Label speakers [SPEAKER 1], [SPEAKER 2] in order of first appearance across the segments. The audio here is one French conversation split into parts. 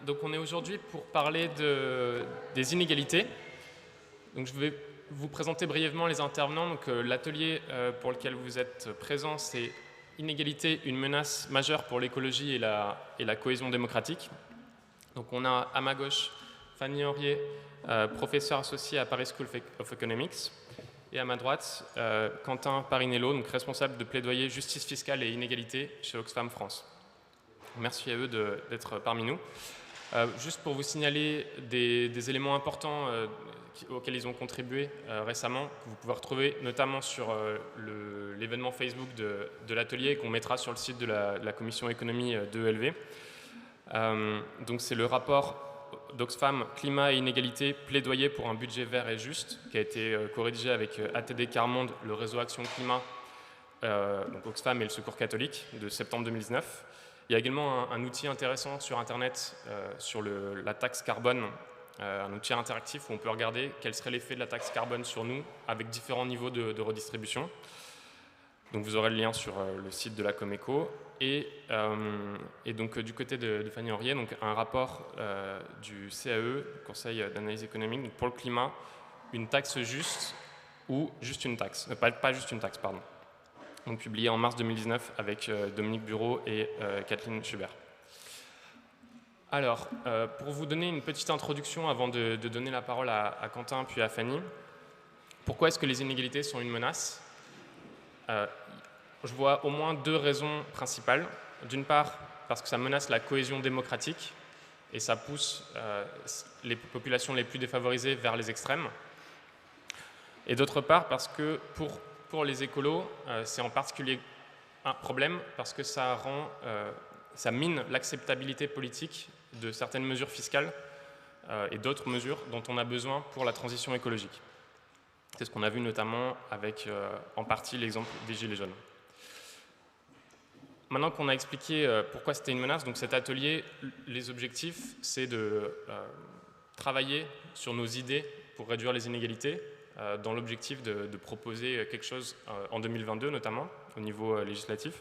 [SPEAKER 1] Donc on est aujourd'hui pour parler des inégalités. Donc je vais vous présenter brièvement les intervenants. Donc l'atelier pour lequel vous êtes présents, c'est Inégalité, une menace majeure pour l'écologie et la cohésion démocratique. Donc on a à ma gauche Fanny Henriet, professeur associé à Paris School of Economics, et à ma droite Quentin Parinello, donc responsable de plaidoyer justice fiscale et inégalité chez Oxfam France. Merci à eux d'être parmi nous. Juste pour vous signaler des éléments importants auxquels ils ont contribué récemment, que vous pouvez retrouver notamment sur l'événement Facebook de l'atelier qu'on mettra sur le site de la commission économie de ELV. Donc c'est le rapport d'Oxfam Climat et inégalité, plaidoyer pour un budget vert et juste, qui a été co-rédigé avec ATD Quart-Monde, le réseau Action Climat, donc Oxfam et le Secours catholique, de septembre 2019. Il y a également un outil intéressant sur Internet sur la taxe carbone, un outil interactif où on peut regarder quel serait l'effet de la taxe carbone sur nous avec différents niveaux de redistribution. Donc vous aurez le lien sur le site de la Comeco. Et donc du côté de Fanny Henriet, donc un rapport du CAE, Conseil d'analyse économique, donc pour le climat, une taxe juste ou juste une taxe, pas juste une taxe, pardon. Donc publié en mars 2019 avec Dominique Bureau et Kathleen Schubert. Alors, pour vous donner une petite introduction avant de donner la parole à Quentin puis à Fanny, pourquoi est-ce que les inégalités sont une menace ? Je vois au moins deux raisons principales. D'une part, parce que ça menace la cohésion démocratique et ça pousse les populations les plus défavorisées vers les extrêmes. Et d'autre part, parce que pour les écolos, c'est en particulier un problème parce que ça mine l'acceptabilité politique de certaines mesures fiscales et d'autres mesures dont on a besoin pour la transition écologique. C'est ce qu'on a vu notamment avec, en partie, l'exemple des Gilets jaunes. Maintenant qu'on a expliqué pourquoi c'était une menace, donc cet atelier, les objectifs, c'est de travailler sur nos idées pour réduire les inégalités, dans l'objectif de proposer quelque chose en 2022 notamment, au niveau législatif,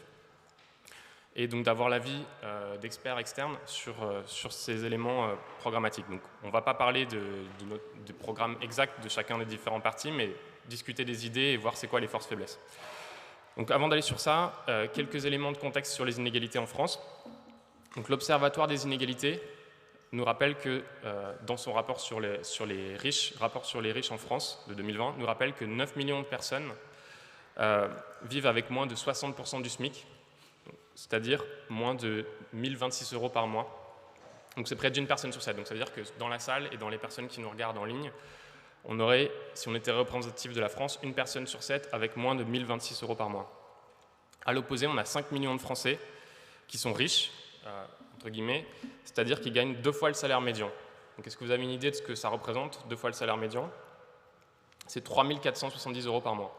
[SPEAKER 1] et donc d'avoir l'avis d'experts externes sur ces éléments programmatiques. Donc on ne va pas parler du programme exact de chacun des différents partis, mais discuter des idées et voir c'est quoi les forces-faiblesses. Donc avant d'aller sur ça, quelques éléments de contexte sur les inégalités en France. Donc l'Observatoire des inégalités nous rappelle que dans son rapport sur les riches en France de 2020, nous rappelle que 9 millions de personnes vivent avec moins de 60% du SMIC, c'est-à-dire moins de 1026 € par mois. Donc c'est près d'une personne sur 7. Donc ça veut dire que dans la salle et dans les personnes qui nous regardent en ligne, on aurait, si on était représentatif de la France, une personne sur 7 avec moins de 1026 € par mois. À l'opposé, on a 5 millions de Français qui sont riches, entre guillemets, c'est-à-dire qui gagnent 2 fois le salaire médian. Donc est-ce que vous avez une idée de ce que ça représente, 2 fois le salaire médian ? C'est 3 470 € par mois.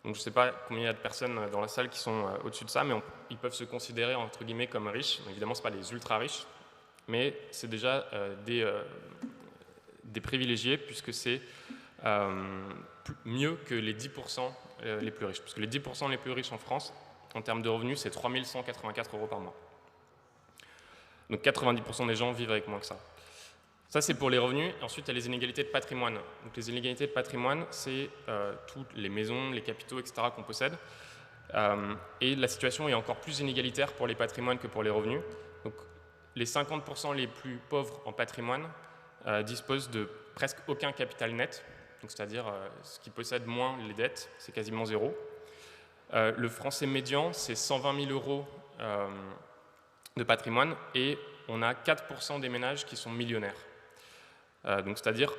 [SPEAKER 1] Donc je ne sais pas combien il y a de personnes dans la salle qui sont au-dessus de ça, mais ils peuvent se considérer, entre guillemets, comme riches. Donc, évidemment, ce ne sont pas des ultra riches, mais c'est déjà des privilégiés, puisque c'est mieux que les 10% les plus riches. Puisque les 10% les plus riches en France, en termes de revenus, c'est 3 184 € par mois. Donc 90% des gens vivent avec moins que ça. Ça, c'est pour les revenus. Ensuite, il y a les inégalités de patrimoine. Donc les inégalités de patrimoine, c'est toutes les maisons, les capitaux, etc. qu'on possède. Et la situation est encore plus inégalitaire pour les patrimoines que pour les revenus. Donc les 50% les plus pauvres en patrimoine disposent de presque aucun capital net, c'est-à-dire ce qui possède moins les dettes, c'est quasiment zéro. Le français médian, c'est 120 000 € de patrimoine et on a 4% des ménages qui sont millionnaires. Donc c'est-à-dire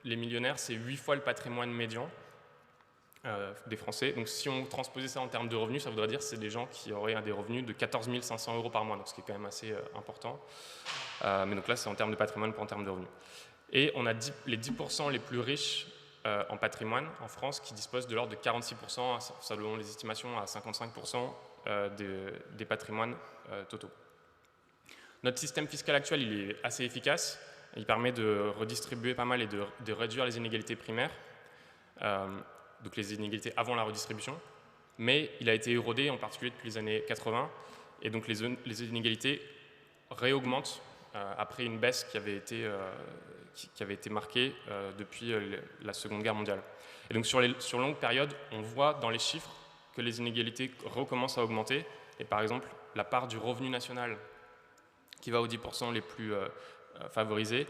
[SPEAKER 1] les millionnaires, c'est 8 fois le patrimoine médian des Français. Donc si on transposait ça en termes de revenus, ça voudrait dire que c'est des gens qui auraient des revenus de 14 500 € par mois, donc ce qui est quand même assez important. Mais donc là, c'est en termes de patrimoine, pas en termes de revenus. Et on a les 10% les plus riches en patrimoine en France qui disposent de l'ordre de 46%, selon les estimations à 55% des patrimoines totaux. Notre système fiscal actuel, il est assez efficace. Il permet de redistribuer pas mal et de réduire les inégalités primaires, donc les inégalités avant la redistribution. Mais il a été érodé, en particulier depuis les années 80, et donc les inégalités réaugmente après une baisse qui avait été marquée depuis la Seconde Guerre mondiale. Et donc sur longue période, on voit dans les chiffres que les inégalités recommencent à augmenter. Et par exemple, la part du revenu national qui va aux 10% les plus favorisés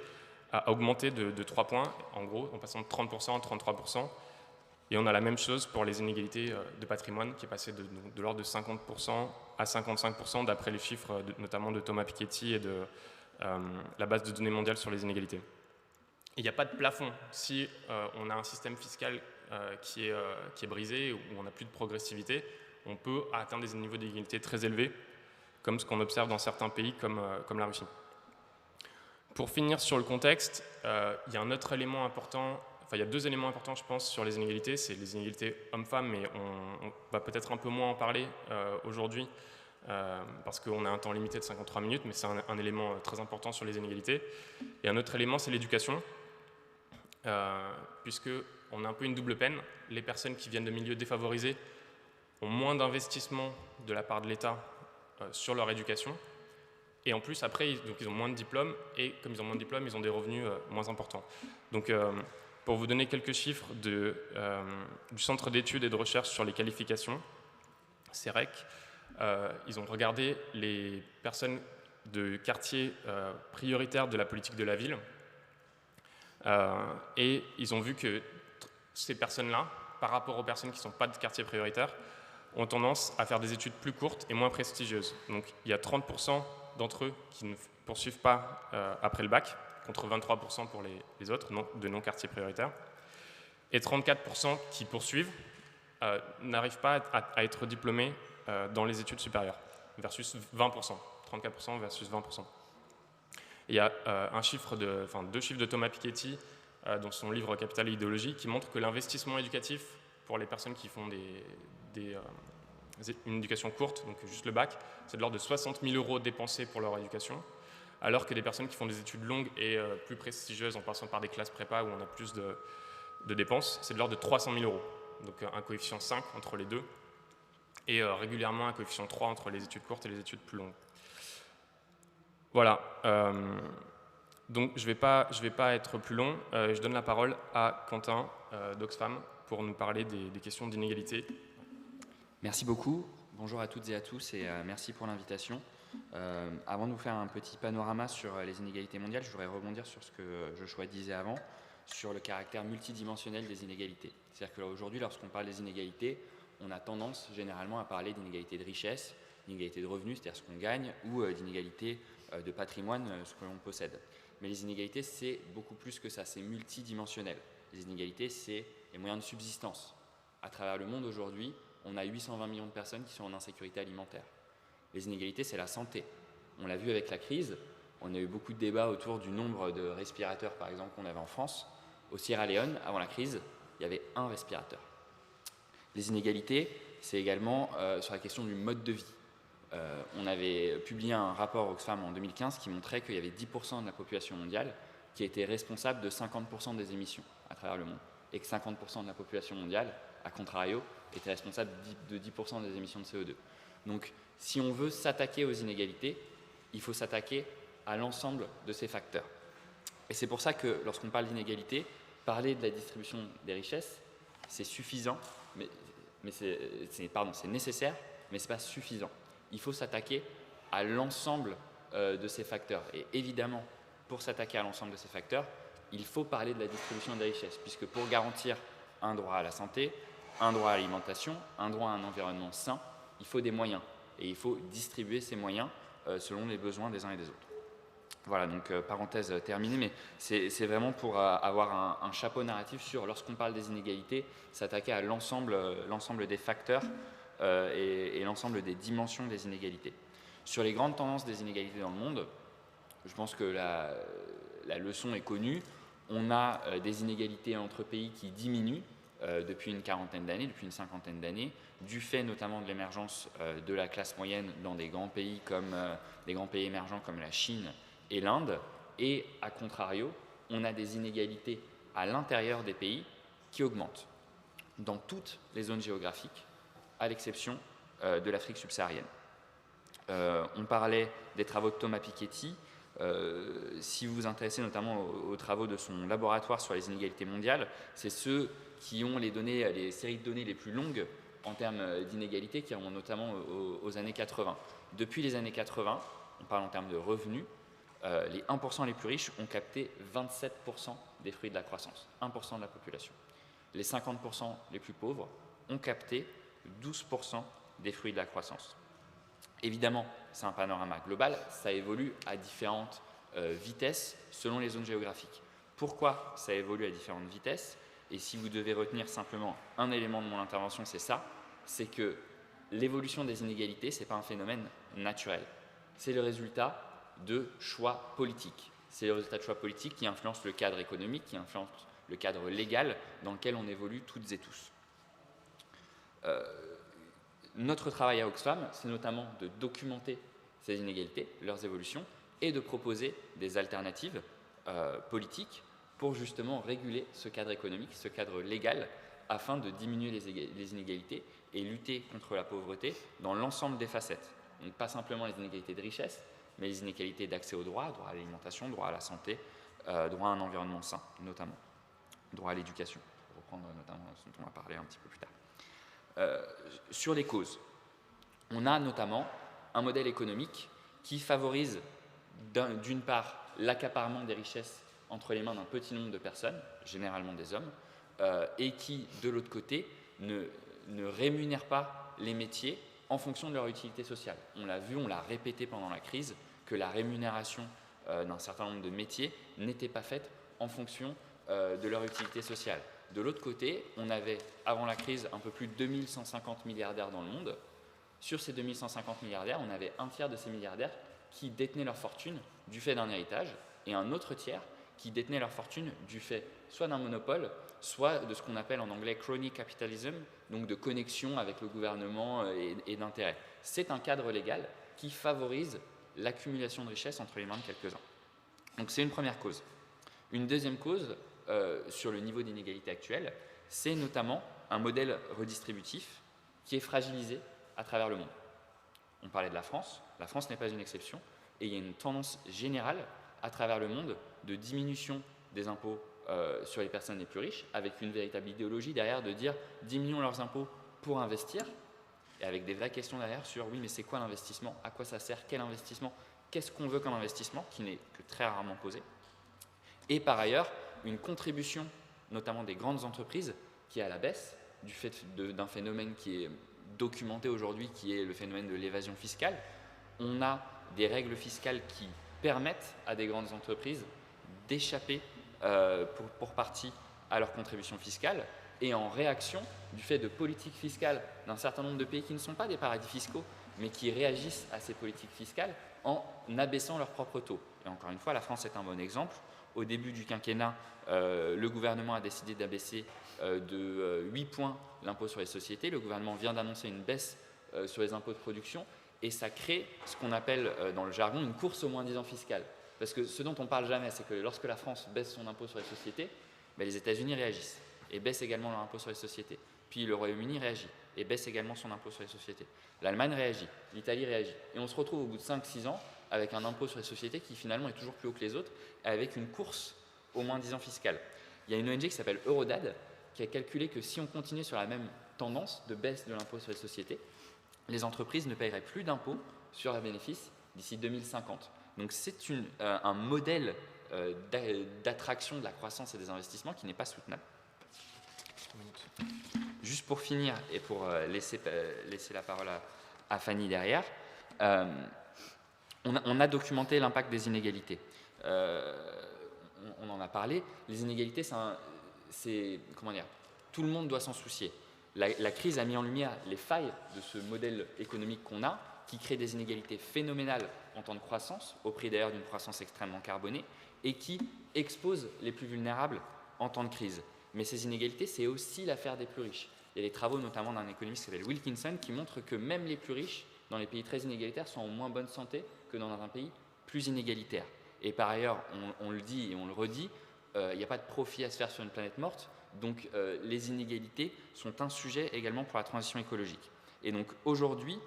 [SPEAKER 1] a augmenté de 3 points, en gros, en passant de 30% à 33%. Et on a la même chose pour les inégalités de patrimoine qui est passé de l'ordre de 50% à 55% d'après les chiffres notamment de Thomas Piketty et de la base de données mondiale sur les inégalités. Il n'y a pas de plafond. Si on a un système fiscal qui est brisé, où on n'a plus de progressivité, on peut atteindre des niveaux d'inégalité très élevés, comme ce qu'on observe dans certains pays comme la Russie. Pour finir sur le contexte, il y a un autre élément important, enfin il y a deux éléments importants je pense sur les inégalités, c'est les inégalités hommes-femmes, mais on va peut-être un peu moins en parler aujourd'hui, parce qu'on a un temps limité de 53 minutes, mais c'est un élément très important sur les inégalités. Et un autre élément, c'est l'éducation, puisqu'on a un peu une double peine. Les personnes qui viennent de milieux défavorisés ont moins d'investissement de la part de l'État sur leur éducation. Et en plus, après, ils ont moins de diplômes, et comme ils ont moins de diplômes, ils ont des revenus moins importants. Donc, pour vous donner quelques chiffres du Centre d'études et de recherche sur les qualifications, CEREQ, ils ont regardé les personnes de quartiers prioritaires de la politique de la ville, et ils ont vu que ces personnes-là, par rapport aux personnes qui ne sont pas de quartier prioritaire, ont tendance à faire des études plus courtes et moins prestigieuses. Donc il y a 30% d'entre eux qui ne poursuivent pas après le bac, contre 23% pour les autres de non-quartiers prioritaires. Et 34% qui poursuivent n'arrivent pas à être diplômés dans les études supérieures, versus 20%, 34% versus 20%. Et il y a deux chiffres de Thomas Piketty dans son livre Capital et idéologie qui montrent que l'investissement éducatif pour les personnes qui font une éducation courte, donc juste le bac, c'est de l'ordre de 60 000 € dépensés pour leur éducation, alors que des personnes qui font des études longues et plus prestigieuses en passant par des classes prépa où on a plus de dépenses, c'est de l'ordre de 300 000 €. Donc un coefficient 5 entre les deux, et régulièrement un coefficient 3 entre les études courtes et les études plus longues. Voilà. Donc je vais pas être plus long. Je donne la parole à Quentin d'Oxfam pour nous parler des questions d'inégalité.
[SPEAKER 2] Merci beaucoup. Bonjour à toutes et à tous et merci pour l'invitation. Avant de vous faire un petit panorama sur les inégalités mondiales, je voudrais rebondir sur ce que Joshua disait avant, sur le caractère multidimensionnel des inégalités. C'est-à-dire qu'aujourd'hui, lorsqu'on parle des inégalités, on a tendance généralement à parler d'inégalités de richesse, d'inégalités de revenus, c'est-à-dire ce qu'on gagne, ou d'inégalités de patrimoine, ce que l'on possède. Mais les inégalités, c'est beaucoup plus que ça, c'est multidimensionnel. Les inégalités, c'est les moyens de subsistance. À travers le monde aujourd'hui, on a 820 millions de personnes qui sont en insécurité alimentaire. Les inégalités, c'est la santé. On l'a vu avec la crise, on a eu beaucoup de débats autour du nombre de respirateurs, par exemple, qu'on avait en France. Au Sierra Leone, avant la crise, il y avait 1 respirateur. Les inégalités, c'est également sur la question du mode de vie. On avait publié un rapport Oxfam en 2015 qui montrait qu'il y avait 10% de la population mondiale qui était responsable de 50% des émissions à travers le monde, et que 50% de la population mondiale, à contrario, était responsable de 10% des émissions de CO2. Donc, si on veut s'attaquer aux inégalités, il faut s'attaquer à l'ensemble de ces facteurs. Et c'est pour ça que lorsqu'on parle d'inégalité, parler de la distribution des richesses, c'est suffisant, c'est nécessaire, mais ce n'est pas suffisant. Il faut s'attaquer à l'ensemble de ces facteurs. Et évidemment, pour s'attaquer à l'ensemble de ces facteurs, il faut parler de la distribution des richesses, puisque pour garantir un droit à la santé, un droit à l'alimentation, un droit à un environnement sain, il faut des moyens. Et il faut distribuer ces moyens selon les besoins des uns et des autres. Voilà, donc parenthèse terminée, mais c'est vraiment pour avoir un chapeau narratif sur, lorsqu'on parle des inégalités, s'attaquer à l'ensemble des facteurs et l'ensemble des dimensions des inégalités. Sur les grandes tendances des inégalités dans le monde, je pense que la leçon est connue. On a des inégalités entre pays qui diminuent depuis une quarantaine d'années, depuis une cinquantaine d'années, du fait notamment de l'émergence de la classe moyenne dans des grands pays émergents comme la Chine et l'Inde. Et à contrario, on a des inégalités à l'intérieur des pays qui augmentent dans toutes les zones géographiques, à l'exception de l'Afrique subsaharienne. On parlait des travaux de Thomas Piketty. Si vous vous intéressez notamment aux travaux de son laboratoire sur les inégalités mondiales, c'est ceux qui ont les séries de données les plus longues en termes d'inégalités, qui remontent notamment aux années 80. Depuis les années 80, on parle en termes de revenus, les 1% les plus riches ont capté 27% des fruits de la croissance, 1% de la population. Les 50% les plus pauvres ont capté 12% des fruits de la croissance. Évidemment, c'est un panorama global, ça évolue à différentes vitesses selon les zones géographiques. Pourquoi ça évolue à différentes vitesses? Et si vous devez retenir simplement un élément de mon intervention, c'est ça, c'est que l'évolution des inégalités, ce n'est pas un phénomène naturel. C'est le résultat de choix politiques. C'est le résultat de choix politiques qui influencent le cadre économique, qui influencent le cadre légal dans lequel on évolue toutes et tous. Notre travail à Oxfam, c'est notamment de documenter ces inégalités, leurs évolutions, et de proposer des alternatives politiques pour justement réguler ce cadre économique, ce cadre légal, afin de diminuer les inégalités et lutter contre la pauvreté dans l'ensemble des facettes. Donc pas simplement les inégalités de richesse, mais les inégalités d'accès au droit à l'alimentation, droit à la santé, droit à un environnement sain, notamment, droit à l'éducation, pour reprendre notamment ce dont on va parler un petit peu plus tard. Sur les causes, on a notamment un modèle économique qui favorise d'une part l'accaparement des richesses entre les mains d'un petit nombre de personnes, généralement des hommes, et qui, de l'autre côté, ne rémunère pas les métiers en fonction de leur utilité sociale. On l'a vu, on l'a répété pendant la crise, que la rémunération d'un certain nombre de métiers n'était pas faite en fonction de leur utilité sociale. De l'autre côté, on avait, avant la crise, un peu plus de 2150 milliardaires dans le monde. Sur ces 2150 milliardaires, on avait un tiers de ces milliardaires qui détenaient leur fortune du fait d'un héritage et un autre tiers qui détenaient leur fortune du fait soit d'un monopole, soit de ce qu'on appelle en anglais crony capitalism, donc de connexion avec le gouvernement et d'intérêt. C'est un cadre légal qui favorise l'accumulation de richesses entre les mains de quelques-uns. Donc c'est une première cause. Une deuxième cause, sur le niveau d'inégalité actuel, c'est notamment un modèle redistributif qui est fragilisé à travers le monde. On parlait de la France n'est pas une exception, et il y a une tendance générale à travers le monde de diminution des impôts sur les personnes les plus riches, avec une véritable idéologie derrière de dire diminuons leurs impôts pour investir, et avec des vraies questions derrière sur oui mais c'est quoi l'investissement, à quoi ça sert, quel investissement, qu'est-ce qu'on veut comme investissement, qui n'est que très rarement posé. Et par ailleurs, une contribution, notamment des grandes entreprises, qui est à la baisse, du fait d'un phénomène qui est documenté aujourd'hui, qui est le phénomène de l'évasion fiscale. On a des règles fiscales qui permettent à des grandes entreprises d'échapper pour partie à leurs contributions fiscales, et en réaction du fait de politiques fiscales d'un certain nombre de pays qui ne sont pas des paradis fiscaux, mais qui réagissent à ces politiques fiscales en abaissant leurs propres taux. Et encore une fois, la France est un bon exemple. Au début du quinquennat, le gouvernement a décidé d'abaisser de 8 points l'impôt sur les sociétés. Le gouvernement vient d'annoncer une baisse sur les impôts de production, et ça crée ce qu'on appelle dans le jargon une course au moins-disant fiscal. Parce que ce dont on ne parle jamais, c'est que lorsque la France baisse son impôt sur les sociétés, les États-Unis réagissent et baissent également leur impôt sur les sociétés. Puis le Royaume-Uni réagit et baisse également son impôt sur les sociétés. L'Allemagne réagit, l'Italie réagit. Et on se retrouve au bout de 5-6 ans avec un impôt sur les sociétés qui finalement est toujours plus haut que les autres, avec une course au moins-disant fiscal. Il y a une ONG qui s'appelle Eurodad qui a calculé que si on continuait sur la même tendance de baisse de l'impôt sur les sociétés, les entreprises ne paieraient plus d'impôts sur leurs bénéfices d'ici 2050. Donc c'est un modèle d'attraction de la croissance et des investissements qui n'est pas soutenable. Juste pour finir et pour laisser la parole à Fanny derrière, on a documenté l'impact des inégalités. On en a parlé. Les inégalités, comment dire, tout le monde doit s'en soucier. La crise a mis en lumière les failles de ce modèle économique qu'on a, qui crée des inégalités phénoménales en temps de croissance, au prix d'ailleurs d'une croissance extrêmement carbonée, et qui expose les plus vulnérables en temps de crise. Mais ces inégalités, c'est aussi l'affaire des plus riches. Il y a des travaux notamment d'un économiste qui s'appelle Wilkinson qui montrent que même les plus riches, dans les pays très inégalitaires, sont en moins bonne santé que dans un pays plus inégalitaire. Et par ailleurs, on le dit et on le redit, il n'y a pas de profit à se faire sur une planète morte, donc les inégalités sont un sujet également pour la transition écologique. Et donc aujourd'hui,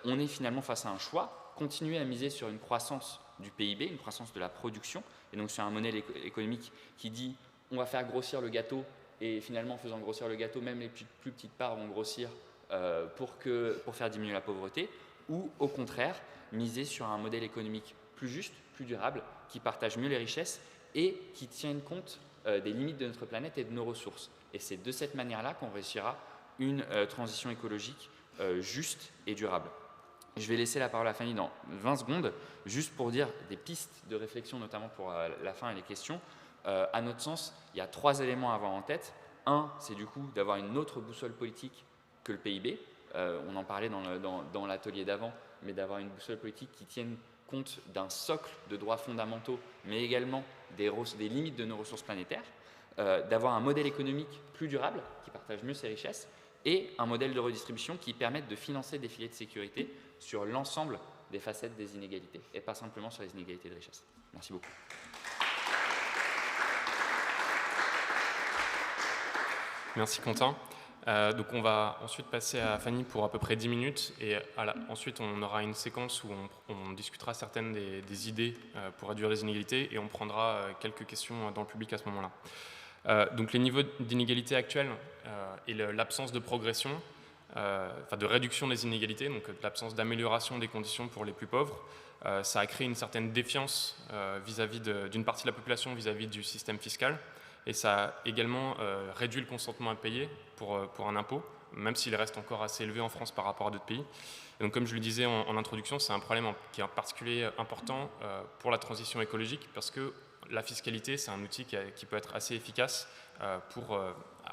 [SPEAKER 2] on est finalement face à un choix, continuer à miser sur une croissance du PIB, une croissance de la production, et donc sur un modèle économique qui dit on va faire grossir le gâteau, et finalement en faisant grossir le gâteau, même les plus petites parts vont grossir pour faire diminuer la pauvreté, ou au contraire, miser sur un modèle économique plus juste, plus durable, qui partage mieux les richesses et qui tienne compte des limites de notre planète et de nos ressources. Et c'est de cette manière-là qu'on réussira une transition écologique juste et durable. Je vais laisser la parole à Fanny dans 20 secondes, juste pour dire des pistes de réflexion, notamment pour la fin et les questions. À notre sens, il y a 3 éléments à avoir en tête. Un, c'est du coup d'avoir une autre boussole politique que le PIB. On en parlait dans l'atelier d'avant, mais d'avoir une boussole politique qui tienne compte d'un socle de droits fondamentaux, mais également des limites de nos ressources planétaires, d'avoir un modèle économique plus durable, qui partage mieux ses richesses, et un modèle de redistribution qui permette de financer des filets de sécurité sur l'ensemble des facettes des inégalités, et pas simplement sur les inégalités de richesse. Merci beaucoup.
[SPEAKER 1] Merci Quentin. Donc on va ensuite passer à Fanny pour à peu près 10 minutes et ensuite on aura une séquence où on discutera certaines des idées pour réduire les inégalités et on prendra quelques questions dans le public à ce moment-là. Donc les niveaux d'inégalité actuels et l'absence de progression, de réduction des inégalités, donc l'absence d'amélioration des conditions pour les plus pauvres, ça a créé une certaine défiance vis-à-vis d'une partie de la population vis-à-vis du système fiscal. Et ça a également réduit le consentement à payer pour un impôt, même s'il reste encore assez élevé en France par rapport à d'autres pays. Et donc, comme je le disais en introduction, c'est un problème qui est en particulier important pour la transition écologique, parce que la fiscalité, c'est un outil qui peut être assez efficace pour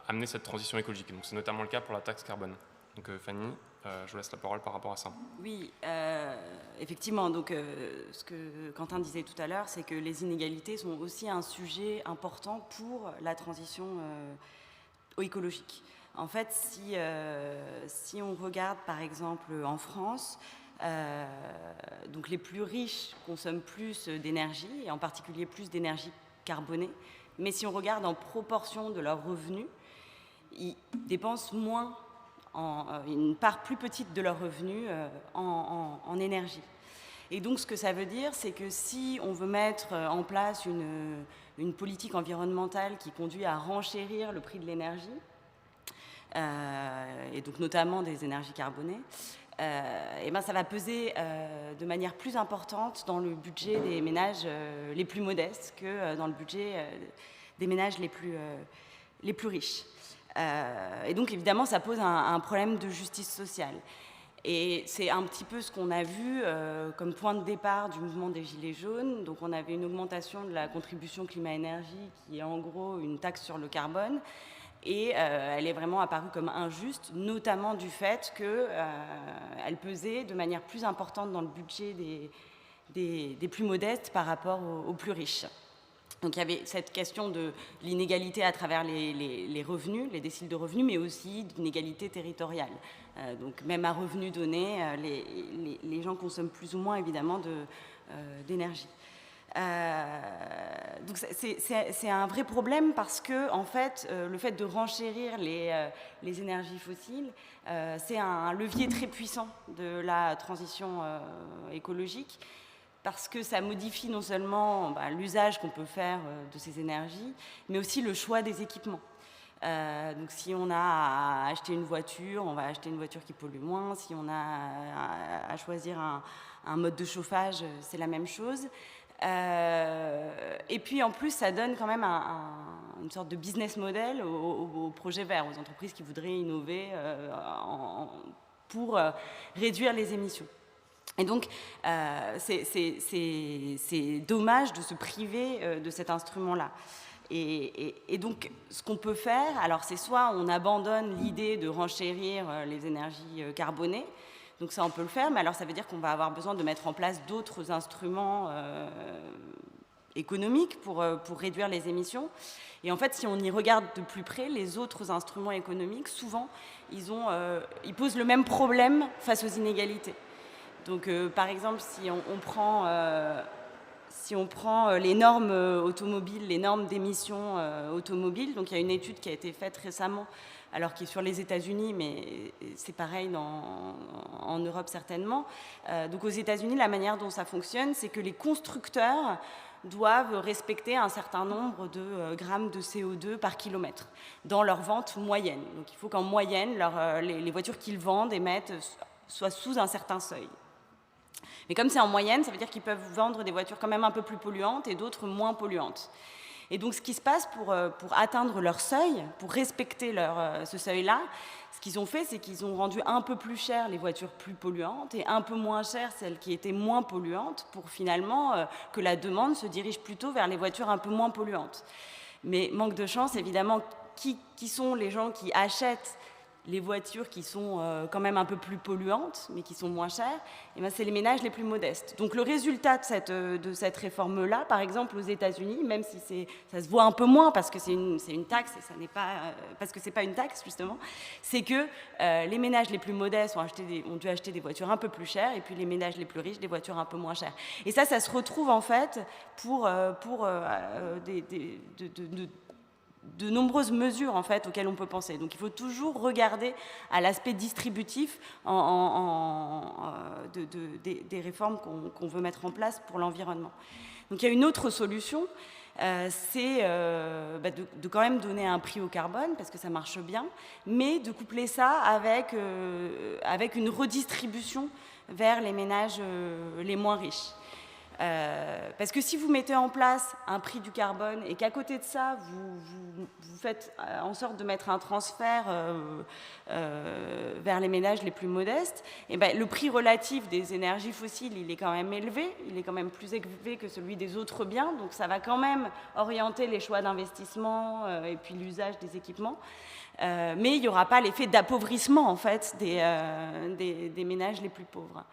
[SPEAKER 1] amener cette transition écologique. Donc, c'est notamment le cas pour la taxe carbone. Donc, Fanny, je vous laisse la parole par rapport à ça.
[SPEAKER 3] Oui, effectivement. Donc, ce que Quentin disait tout à l'heure, c'est que les inégalités sont aussi un sujet important pour la transition écologique. En fait, si on regarde par exemple en France, donc les plus riches consomment plus d'énergie, et en particulier plus d'énergie carbonée, mais si on regarde en proportion de leurs revenus, ils dépensent moins, une part plus petite de leurs revenus en énergie. Et donc ce que ça veut dire, c'est que si on veut mettre en place une politique environnementale qui conduit à renchérir le prix de l'énergie, et donc notamment des énergies carbonées, et ben ça va peser de manière plus importante dans le budget des ménages les plus modestes que dans le budget des ménages les plus riches. Et donc évidemment ça pose un problème de justice sociale. Et c'est un petit peu ce qu'on a vu comme point de départ du mouvement des Gilets jaunes. Donc on avait une augmentation de la contribution climat-énergie qui est en gros une taxe sur le carbone. Et elle est vraiment apparue comme injuste, notamment du fait qu'elle pesait de manière plus importante dans le budget des plus modestes par rapport aux plus riches. Donc il y avait cette question de l'inégalité à travers les revenus, les déciles de revenus, mais aussi d'inégalité territoriale. Donc même à revenu donné, les gens consomment plus ou moins évidemment d'énergie. Donc c'est un vrai problème parce que en fait, le fait de renchérir les énergies fossiles, c'est un levier très puissant de la transition écologique. Parce que ça modifie non seulement l'usage qu'on peut faire de ces énergies, mais aussi le choix des équipements. Donc si on a à acheter une voiture, on va acheter une voiture qui pollue moins. Si on a à choisir un mode de chauffage, c'est la même chose. Et puis en plus, ça donne quand même une sorte de business model aux projets verts, aux entreprises qui voudraient innover pour réduire les émissions. Et donc, c'est dommage de se priver de cet instrument-là. Et donc, ce qu'on peut faire, alors c'est soit on abandonne l'idée de renchérir les énergies carbonées, donc ça on peut le faire, mais alors ça veut dire qu'on va avoir besoin de mettre en place d'autres instruments économiques pour réduire les émissions. Et en fait, si on y regarde de plus près, les autres instruments économiques, souvent, ils posent le même problème face aux inégalités. Donc, par exemple, si on prend les normes automobiles, les normes d'émissions automobiles, donc il y a une étude qui a été faite récemment alors qui est sur les États-Unis, mais c'est pareil en Europe certainement. Donc aux États-Unis, la manière dont ça fonctionne, c'est que les constructeurs doivent respecter un certain nombre de grammes de CO2 par kilomètre dans leur vente moyenne. Donc il faut qu'en moyenne, les voitures qu'ils vendent émettent soient sous un certain seuil. Mais comme c'est en moyenne, ça veut dire qu'ils peuvent vendre des voitures quand même un peu plus polluantes et d'autres moins polluantes. Et donc ce qui se passe pour atteindre leur seuil, pour respecter ce seuil-là, ce qu'ils ont fait, c'est qu'ils ont rendu un peu plus cher les voitures plus polluantes et un peu moins cher celles qui étaient moins polluantes pour finalement que la demande se dirige plutôt vers les voitures un peu moins polluantes. Mais manque de chance, évidemment, qui sont les gens qui achètent les voitures qui sont quand même un peu plus polluantes, mais qui sont moins chères, et bien c'est les ménages les plus modestes. Donc le résultat de cette réforme-là, par exemple aux États-Unis, même si ça se voit un peu moins parce que c'est une taxe, et ça n'est pas parce que c'est pas une taxe justement, c'est que les ménages les plus modestes ont dû acheter des voitures un peu plus chères, et puis les ménages les plus riches des voitures un peu moins chères. Et ça se retrouve en fait pour de nombreuses mesures en fait, auxquelles on peut penser. Donc il faut toujours regarder à l'aspect distributif des réformes qu'on veut mettre en place pour l'environnement. Donc il y a une autre solution, c'est de quand même donner un prix au carbone, parce que ça marche bien, mais de coupler ça avec une redistribution vers les ménages les moins riches. Parce que si vous mettez en place un prix du carbone et qu'à côté de ça, vous faites en sorte de mettre un transfert vers les ménages les plus modestes, et ben, le prix relatif des énergies fossiles, il est quand même élevé, il est quand même plus élevé que celui des autres biens, donc ça va quand même orienter les choix d'investissement et puis l'usage des équipements. Mais il n'y aura pas l'effet d'appauvrissement en fait, des ménages les plus pauvres.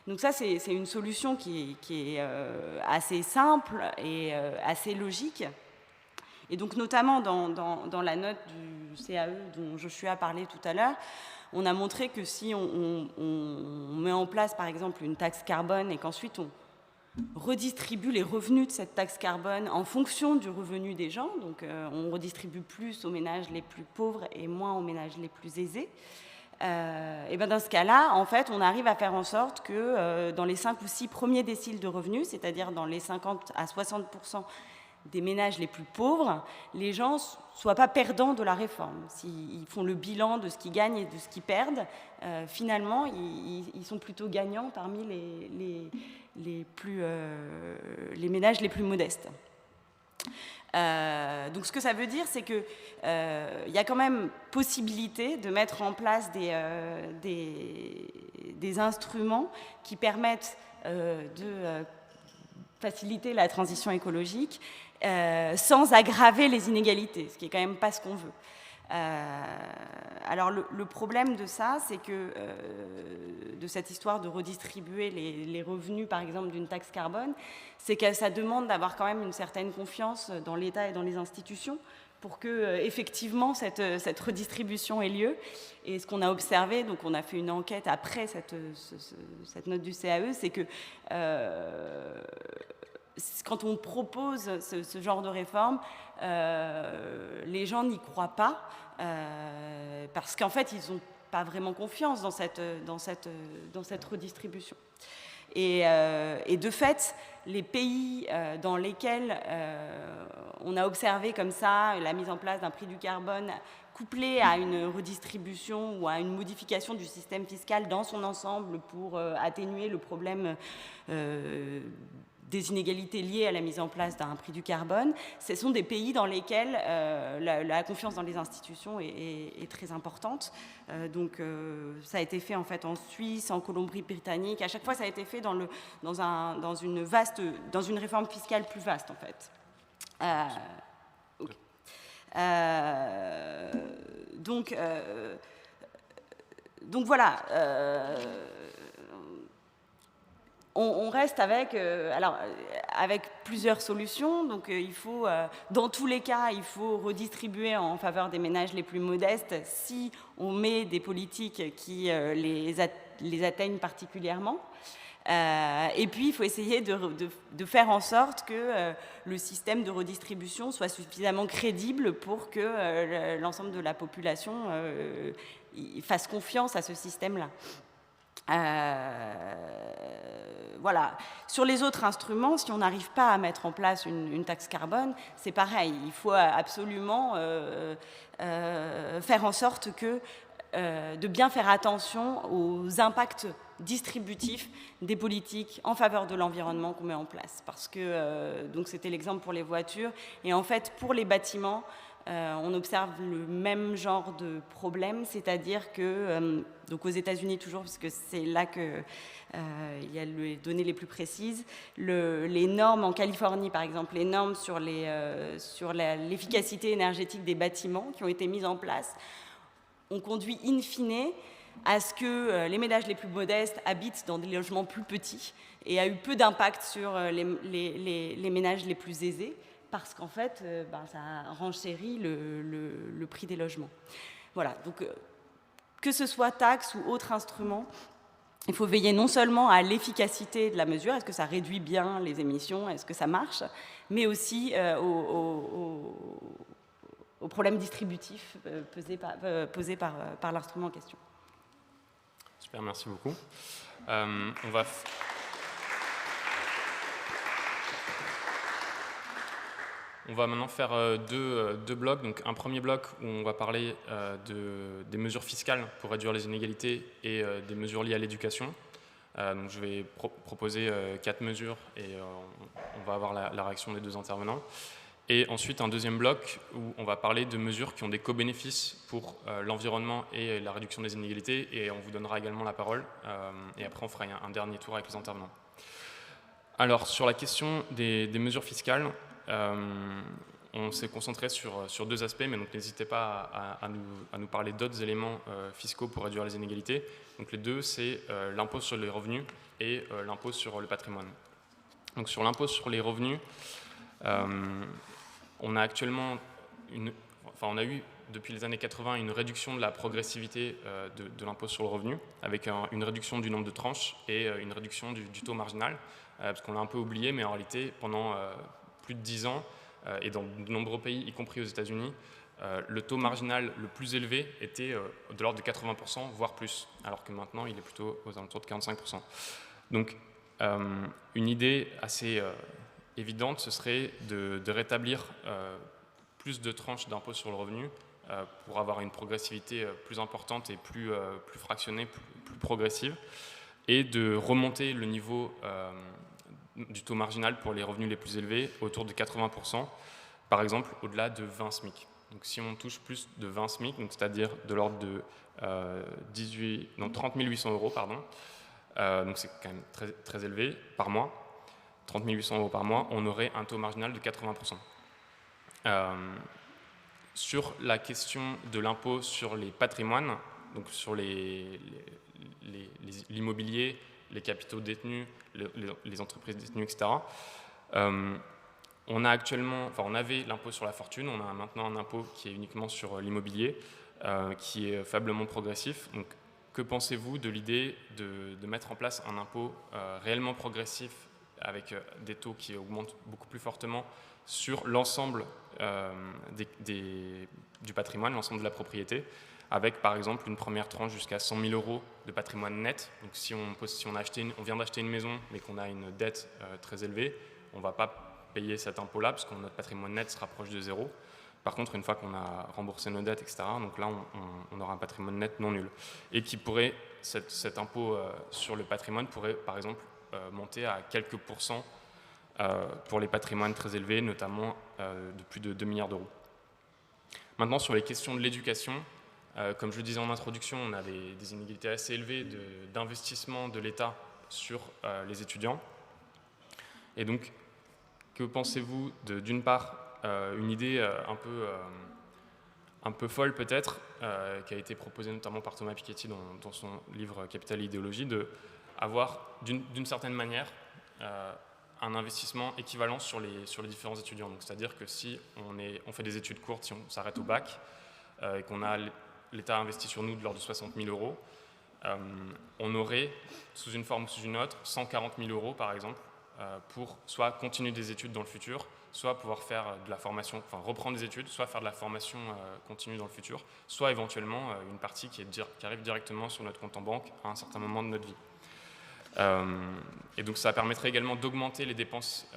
[SPEAKER 3] Donc ça, c'est une solution qui est assez simple et assez logique. Et donc notamment dans la note du CAE dont Joshua a parlé tout à l'heure, on a montré que si on met en place par exemple une taxe carbone et qu'ensuite on redistribue les revenus de cette taxe carbone en fonction du revenu des gens, donc on redistribue plus aux ménages les plus pauvres et moins aux ménages les plus aisés, et ben dans ce cas-là, en fait, on arrive à faire en sorte que dans les 5 ou 6 premiers déciles de revenus, c'est-à-dire dans les 50 à 60% des ménages les plus pauvres, les gens ne soient pas perdants de la réforme. S'ils font le bilan de ce qu'ils gagnent et de ce qu'ils perdent, finalement, ils sont plutôt gagnants parmi les ménages les plus modestes. Donc ce que ça veut dire, c'est qu'il y a quand même possibilité de mettre en place des instruments qui permettent de faciliter la transition écologique sans aggraver les inégalités, ce qui n'est quand même pas ce qu'on veut. Alors le problème de ça, c'est que de cette histoire de redistribuer les revenus, par exemple, d'une taxe carbone, c'est que ça demande d'avoir quand même une certaine confiance dans l'État et dans les institutions pour que effectivement cette redistribution ait lieu. Et ce qu'on a observé, donc on a fait une enquête après cette note du CAE, c'est que quand on propose ce genre de réforme, les gens n'y croient pas parce qu'en fait, ils n'ont pas vraiment confiance dans cette redistribution. Et de fait, les pays dans lesquels on a observé comme ça la mise en place d'un prix du carbone couplé à une redistribution ou à une modification du système fiscal dans son ensemble pour atténuer le problème des inégalités liées à la mise en place d'un prix du carbone, ce sont des pays dans lesquels la confiance dans les institutions est très importante. Donc ça a été fait en fait en Suisse, en Colombie-Britannique. À chaque fois, ça a été fait dans une réforme fiscale plus vaste en fait. Okay. Donc voilà. On reste avec plusieurs solutions. Donc, il faut, dans tous les cas, il faut redistribuer en faveur des ménages les plus modestes si on met des politiques qui les atteignent particulièrement. Et puis, il faut essayer de faire en sorte que le système de redistribution soit suffisamment crédible pour que l'ensemble de la population fasse confiance à ce système-là. Voilà. Sur les autres instruments, si on n'arrive pas à mettre en place une taxe carbone, c'est pareil. Il faut absolument faire en sorte de bien faire attention aux impacts distributifs des politiques en faveur de l'environnement qu'on met en place. Parce que, donc c'était l'exemple pour les voitures, et en fait pour les bâtiments, on observe le même genre de problème, c'est-à-dire que, donc aux États-Unis toujours, parce que c'est là qu'il y a les données les plus précises, les normes en Californie par exemple, les normes sur l'efficacité énergétique des bâtiments qui ont été mises en place, ont conduit in fine à ce que les ménages les plus modestes habitent dans des logements plus petits et a eu peu d'impact sur les ménages les plus aisés, parce qu'en fait, ça renchérit le prix des logements. Voilà, donc que ce soit taxe ou autre instrument, il faut veiller non seulement à l'efficacité de la mesure, est-ce que ça réduit bien les émissions, est-ce que ça marche, mais aussi aux problèmes distributifs posés par l'instrument en question.
[SPEAKER 1] Super, merci beaucoup. On va maintenant faire deux blocs. Donc, un premier bloc où on va parler des mesures fiscales pour réduire les inégalités et des mesures liées à l'éducation. Donc, je vais proposer 4 mesures et on va avoir la réaction des deux intervenants. Et ensuite, un deuxième bloc où on va parler de mesures qui ont des co-bénéfices pour l'environnement et la réduction des inégalités. Et on vous donnera également la parole. Et après, on fera un dernier tour avec les intervenants. Alors, sur la question des mesures fiscales, on s'est concentré sur 2 aspects, mais donc n'hésitez pas à nous parler d'autres éléments fiscaux pour réduire les inégalités. Donc les deux, c'est l'impôt sur les revenus et l'impôt sur le patrimoine. Donc sur l'impôt sur les revenus, on a actuellement on a eu depuis les années 80 une réduction de la progressivité de l'impôt sur le revenu, avec une réduction du nombre de tranches et une réduction du taux marginal, parce qu'on l'a un peu oublié, mais en réalité, pendant plus de 10 ans, et dans de nombreux pays, y compris aux États-Unis, le taux marginal le plus élevé était de l'ordre de 80%, voire plus, alors que maintenant, il est plutôt aux alentours de 45%. Donc, une idée assez évidente, ce serait de rétablir plus de tranches d'impôt sur le revenu pour avoir une progressivité plus importante et plus fractionnée, plus progressive, et de remonter le niveau du taux marginal pour les revenus les plus élevés autour de 80%, par exemple au-delà de 20 SMIC. Donc si on touche plus de 20 SMIC, c'est-à-dire de l'ordre de 30 800 euros, donc c'est quand même très, très élevé par mois, 30 800 euros par mois, on aurait un taux marginal de 80%. Sur la question de l'impôt sur les patrimoines, donc sur l'immobilier, les capitaux détenus, les entreprises détenues, etc. On avait l'impôt sur la fortune, on a maintenant un impôt qui est uniquement sur l'immobilier, qui est faiblement progressif. Donc, que pensez-vous de l'idée de mettre en place un impôt réellement progressif avec des taux qui augmentent beaucoup plus fortement sur l'ensemble du patrimoine, l'ensemble de la propriété, avec par exemple une première tranche jusqu'à 100 000 euros de patrimoine net. Donc si on vient d'acheter une maison mais qu'on a une dette très élevée, on ne va pas payer cet impôt-là parce que notre patrimoine net se rapproche de zéro. Par contre, une fois qu'on a remboursé nos dettes, etc., donc là on aura un patrimoine net non nul. Et cet impôt sur le patrimoine pourrait par exemple monter à quelques pourcents pour les patrimoines très élevés, notamment de plus de 2 milliards d'euros. Maintenant, sur les questions de l'éducation, comme je le disais en introduction, on a des inégalités assez élevées d'investissement de l'État sur les étudiants. Et donc, que pensez-vous d'une part, une idée un peu folle peut-être, qui a été proposée notamment par Thomas Piketty dans son livre Capital et idéologie, d'avoir d'une certaine manière un investissement équivalent sur les différents étudiants. Donc, c'est-à-dire que si on fait des études courtes, si on s'arrête au bac, et qu'on a l'État investit sur nous de l'ordre de 60 000 euros, on aurait, sous une forme ou sous une autre, 140 000 euros par exemple, pour soit continuer des études dans le futur, soit pouvoir faire de la formation, enfin reprendre des études, soit faire de la formation continue dans le futur, soit éventuellement une partie qui arrive directement sur notre compte en banque à un certain moment de notre vie. Et donc ça permettrait également d'augmenter les dépenses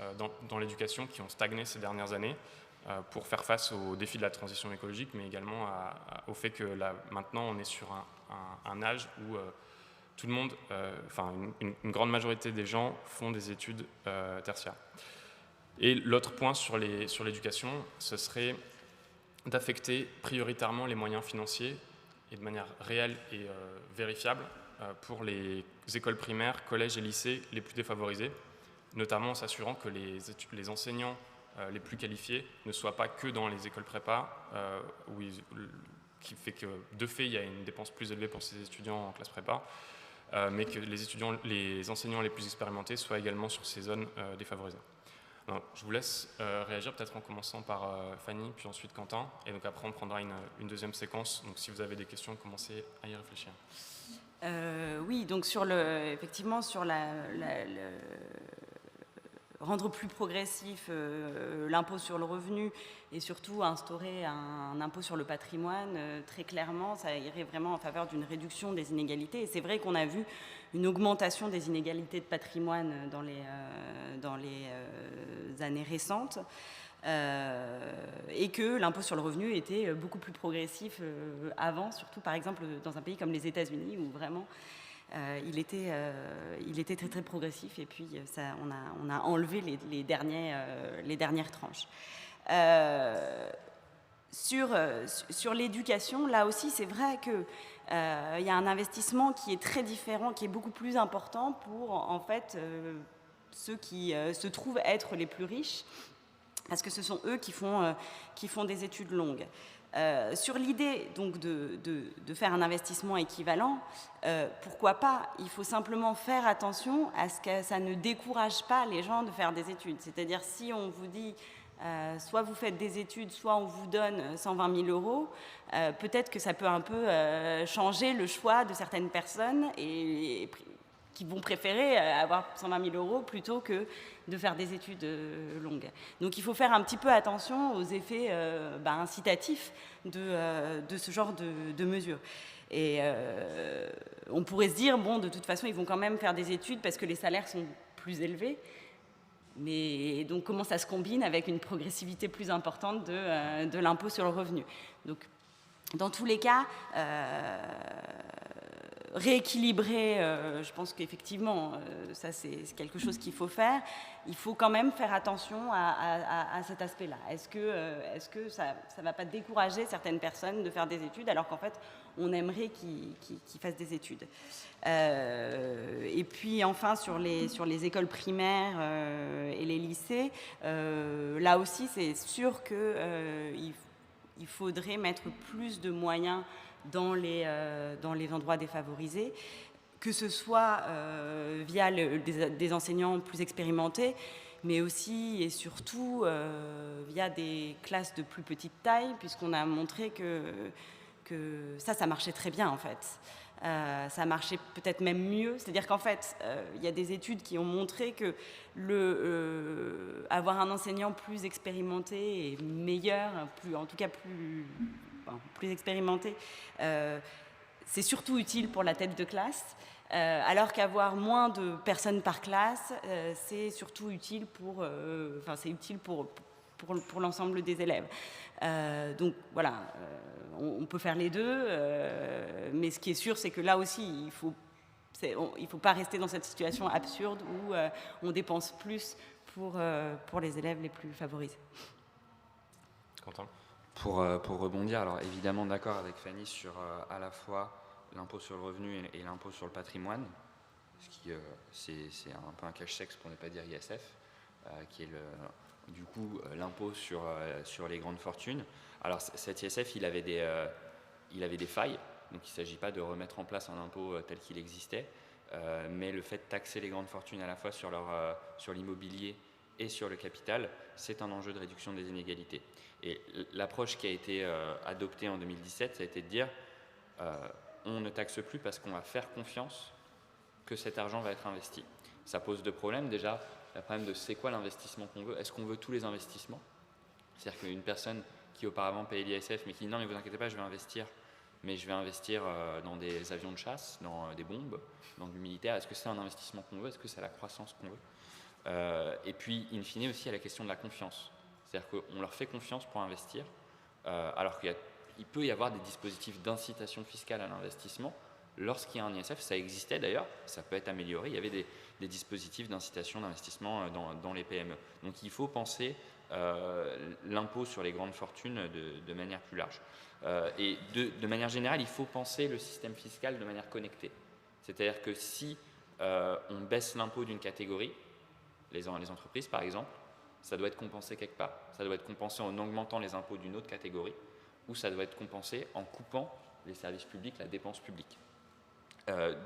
[SPEAKER 1] dans l'éducation qui ont stagné ces dernières années pour faire face aux défis de la transition écologique, mais également au fait que maintenant on est sur un âge où tout le monde, une grande majorité des gens font des études tertiaires. Et l'autre point sur l'éducation, ce serait d'affecter prioritairement les moyens financiers et de manière réelle et vérifiable pour les écoles primaires, collèges et lycées les plus défavorisés, notamment en s'assurant que les enseignants les plus qualifiés ne soient pas que dans les écoles prépa, qui fait que de fait il y a une dépense plus élevée pour ces étudiants en classe prépa, mais que les enseignants les plus expérimentés soient également sur ces zones défavorisées. Alors, je vous laisse réagir peut-être en commençant par Fanny, puis ensuite Quentin, et donc après on prendra une deuxième séquence. Donc si vous avez des questions, commencez à y réfléchir.
[SPEAKER 3] Oui, donc effectivement sur rendre plus progressif l'impôt sur le revenu et surtout instaurer un impôt sur le patrimoine, très clairement, ça irait vraiment en faveur d'une réduction des inégalités. Et c'est vrai qu'on a vu une augmentation des inégalités de patrimoine dans les années récentes. Et que l'impôt sur le revenu était beaucoup plus progressif avant, surtout par exemple dans un pays comme les États-Unis où vraiment il était très très progressif et puis on a enlevé les dernières tranches. Sur l'éducation, là aussi c'est vrai qu'il y a un investissement qui est très différent, qui est beaucoup plus important pour en fait ceux qui se trouvent être les plus riches, parce que ce sont eux qui font des études longues. Sur l'idée donc de faire un investissement équivalent, pourquoi pas? Il faut simplement faire attention à ce que ça ne décourage pas les gens de faire des études. C'est-à-dire si on vous dit soit vous faites des études, soit on vous donne 120 000 euros, peut-être que ça peut un peu changer le choix de certaines personnes et qui vont préférer avoir 120 000 euros plutôt que de faire des études longues. Donc il faut faire un petit peu attention aux effets incitatifs de ce genre de mesures. Et on pourrait se dire, bon, de toute façon, ils vont quand même faire des études parce que les salaires sont plus élevés. Mais donc comment ça se combine avec une progressivité plus importante de l'impôt sur le revenu? Donc dans tous les cas, rééquilibrer, je pense qu'effectivement, ça c'est quelque chose qu'il faut faire. Il faut quand même faire attention à cet aspect-là. Est-ce que ça ne va pas décourager certaines personnes de faire des études alors qu'en fait, on aimerait qu'ils fassent des études. Et puis enfin, sur les écoles primaires et les lycées, là aussi, c'est sûr qu'il faudrait mettre plus de moyens dans les endroits défavorisés, que ce soit via des enseignants plus expérimentés, mais aussi et surtout via des classes de plus petite taille, puisqu'on a montré que ça marchait très bien en fait. Ça marchait peut-être même mieux, c'est-à-dire qu'en fait, il y a des études qui ont montré que avoir un enseignant plus expérimenté et meilleur, en tout cas plus expérimenté, c'est surtout utile pour la tête de classe, alors qu'avoir moins de personnes par classe, c'est surtout utile pour l'ensemble des élèves. Donc voilà, on peut faire les deux, mais ce qui est sûr, c'est que là aussi, il ne faut pas rester dans cette situation absurde où on dépense plus pour les élèves les plus favorisés.
[SPEAKER 2] Quentin ? Pour rebondir, alors évidemment d'accord avec Fanny sur à la fois l'impôt sur le revenu et l'impôt sur le patrimoine, ce qui c'est un peu un cache-sexe pour ne pas dire ISF, qui est du coup l'impôt sur les grandes fortunes. Alors cet ISF, il avait des failles, donc il ne s'agit pas de remettre en place un impôt tel qu'il existait, mais le fait de taxer les grandes fortunes à la fois sur l'immobilier et sur le capital, c'est un enjeu de réduction des inégalités. Et l'approche qui a été adoptée en 2017, ça a été de dire on ne taxe plus parce qu'on va faire confiance que cet argent va être investi. Ça pose 2 problèmes. Déjà, le problème de c'est quoi l'investissement qu'on veut. Est-ce qu'on veut tous les investissements? C'est-à-dire qu'une personne qui auparavant payait l'ISF, mais qui dit non, mais vous inquiétez pas, je vais investir, mais je vais investir dans des avions de chasse, dans des bombes, dans du militaire. Est-ce que c'est un investissement qu'on veut? Est-ce que c'est la croissance qu'on veut? Et puis, in fine, aussi, il y a la question de la confiance. C'est-à-dire qu'on leur fait confiance pour investir, alors qu'il peut y avoir des dispositifs d'incitation fiscale à l'investissement. Lorsqu'il y a un ISF, ça existait d'ailleurs, ça peut être amélioré, il y avait des dispositifs d'incitation d'investissement dans les PME. Donc il faut penser l'impôt sur les grandes fortunes de manière plus large. Et de manière générale, il faut penser le système fiscal de manière connectée. C'est-à-dire que si on baisse l'impôt d'une catégorie, les entreprises par exemple, ça doit être compensé quelque part. Ça doit être compensé en augmentant les impôts d'une autre catégorie, ou ça doit être compensé en coupant les services publics, la dépense publique.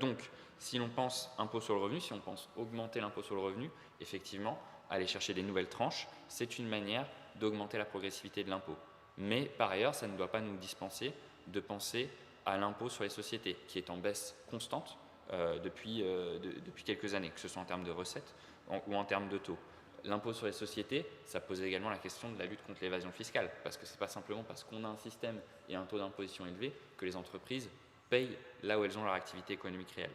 [SPEAKER 2] Donc, si l'on pense impôt sur le revenu, si on pense augmenter l'impôt sur le revenu, effectivement, aller chercher des nouvelles tranches, c'est une manière d'augmenter la progressivité de l'impôt. Mais par ailleurs, ça ne doit pas nous dispenser de penser à l'impôt sur les sociétés, qui est en baisse constante depuis quelques années, que ce soit en termes de recettes ou en termes de taux. L'impôt sur les sociétés, ça pose également la question de la lutte contre l'évasion fiscale, parce que ce n'est pas simplement parce qu'on a un système et un taux d'imposition élevé que les entreprises payent là où elles ont leur activité économique réelle.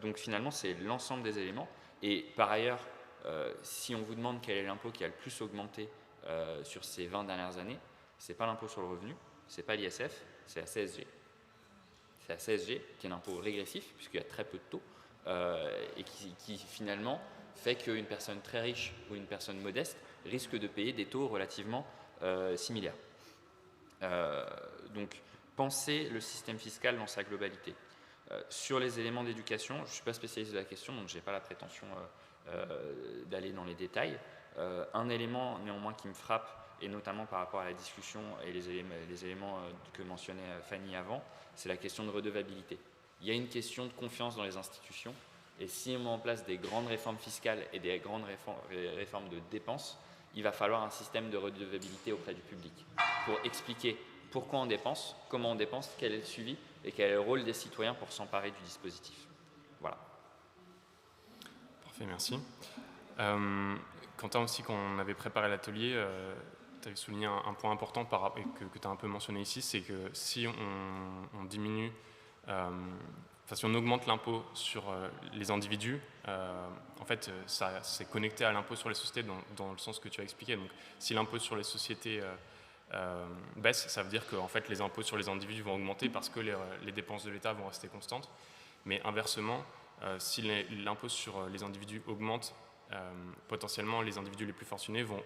[SPEAKER 2] Donc finalement, c'est l'ensemble des éléments. Et par ailleurs, si on vous demande quel est l'impôt qui a le plus augmenté sur ces 20 dernières années, ce n'est pas l'impôt sur le revenu, ce n'est pas l'ISF, c'est la CSG. C'est la CSG qui est un impôt régressif, puisqu'il y a très peu de taux, et qui finalement fait qu'une personne très riche ou une personne modeste risque de payer des taux relativement similaires. Donc, penser le système fiscal dans sa globalité. Sur les éléments d'éducation, je ne suis pas spécialiste de la question, donc je n'ai pas la prétention d'aller dans les détails. Un élément néanmoins qui me frappe, et notamment par rapport à la discussion et les éléments que mentionnait Fanny avant, c'est la question de redevabilité. Il y a une question de confiance dans les institutions, et si on met en place des grandes réformes fiscales et des grandes réformes de dépenses, il va falloir un système de redevabilité auprès du public pour expliquer pourquoi on dépense, comment on dépense, quel est le suivi et quel est le rôle des citoyens pour s'emparer du dispositif. Voilà.
[SPEAKER 1] Parfait, merci. Quentin, aussi, quand on avait préparé l'atelier, tu avais souligné un point important que tu as un peu mentionné ici, c'est que si on diminue, si on augmente l'impôt sur les individus, en fait, c'est connecté à l'impôt sur les sociétés dans le sens que tu as expliqué. Donc, si l'impôt sur les sociétés baisse, ça veut dire que en fait, les impôts sur les individus vont augmenter parce que les dépenses de l'État vont rester constantes. Mais inversement, si l'impôt sur les individus augmente, potentiellement les individus les plus fortunés vont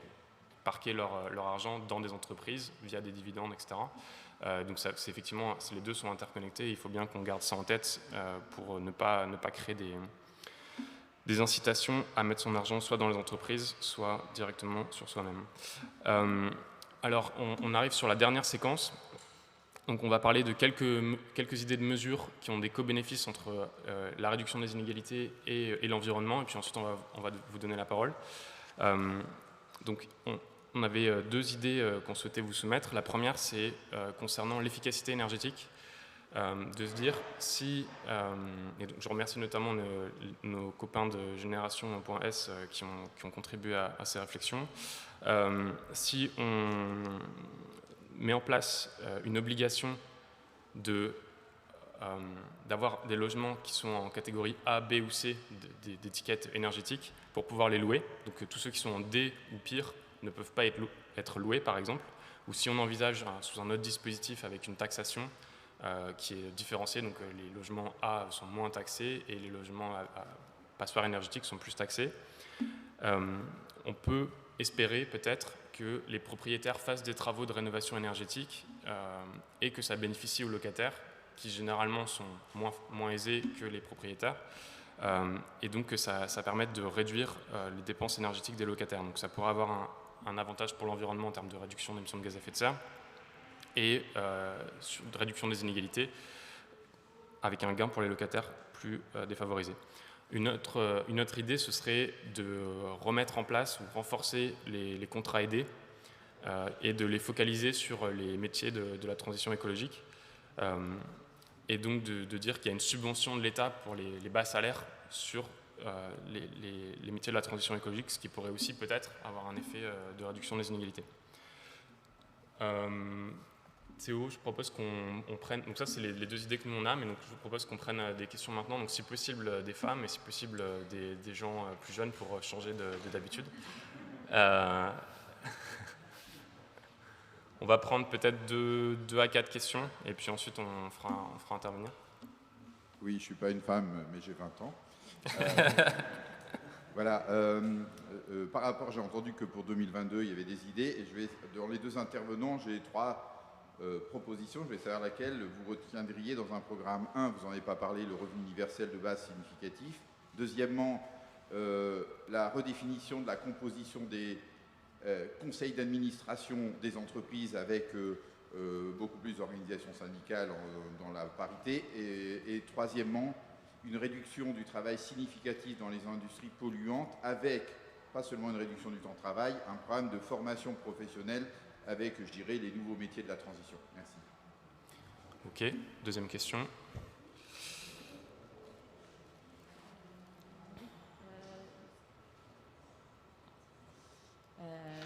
[SPEAKER 1] parquer leur argent dans des entreprises via des dividendes, etc. Donc effectivement, les deux sont interconnectés. Il faut bien qu'on garde ça en tête pour ne pas créer des incitations à mettre son argent soit dans les entreprises, soit directement sur soi-même. Alors, on arrive sur la dernière séquence. Donc, on va parler de quelques idées de mesures qui ont des co-bénéfices entre la réduction des inégalités et l'environnement. Et puis ensuite, on va vous donner la parole. Donc, on avait 2 idées qu'on souhaitait vous soumettre. La première, c'est concernant l'efficacité énergétique. De se dire si, et donc je remercie notamment nos copains de Génération.S qui ont contribué à ces réflexions, si on met en place une obligation d'avoir des logements qui sont en catégorie A, B ou C d'étiquette énergétique pour pouvoir les louer, donc tous ceux qui sont en D ou pire ne peuvent pas être loués par exemple, ou si on envisage sous un autre dispositif avec une taxation qui est différenciée, donc les logements A sont moins taxés et les logements à passoires énergétiques sont plus taxés. On peut espérer peut-être que les propriétaires fassent des travaux de rénovation énergétique et que ça bénéficie aux locataires qui généralement sont moins aisés que les propriétaires et donc que ça permette de réduire les dépenses énergétiques des locataires. Donc ça pourrait avoir un avantage pour l'environnement en termes de réduction d'émissions de gaz à effet de serre et de réduction des inégalités avec un gain pour les locataires plus défavorisés. Une autre idée, ce serait de remettre en place ou renforcer les contrats aidés et de les focaliser sur les métiers de la transition écologique. et donc de dire qu'il y a une subvention de l'État pour les bas salaires sur les métiers de la transition écologique, ce qui pourrait aussi peut-être avoir un effet de réduction des inégalités. Théo, je propose qu'on prenne, donc ça c'est les deux idées que nous on a, mais donc je vous propose qu'on prenne des questions maintenant, donc si possible des femmes et si possible des gens plus jeunes pour changer d'habitude. On va prendre peut-être 2 à 4 questions et puis ensuite on fera intervenir.
[SPEAKER 4] Oui, je ne suis pas une femme, mais j'ai 20 ans. Voilà. Par rapport, j'ai entendu que pour 2022, il y avait des idées. Et dans les 2 intervenants, j'ai 3 propositions. Je vais savoir laquelle vous retiendriez dans un programme. 1, vous n'en avez pas parlé, le revenu universel de base significatif. Deuxièmement, la redéfinition de la composition des conseils d'administration des entreprises avec beaucoup plus d'organisations syndicales dans la parité. Et troisièmement, une réduction du travail significatif dans les industries polluantes avec, pas seulement une réduction du temps de travail, un programme de formation professionnelle avec, je dirais, les nouveaux métiers de la transition. Merci.
[SPEAKER 1] Ok, deuxième question.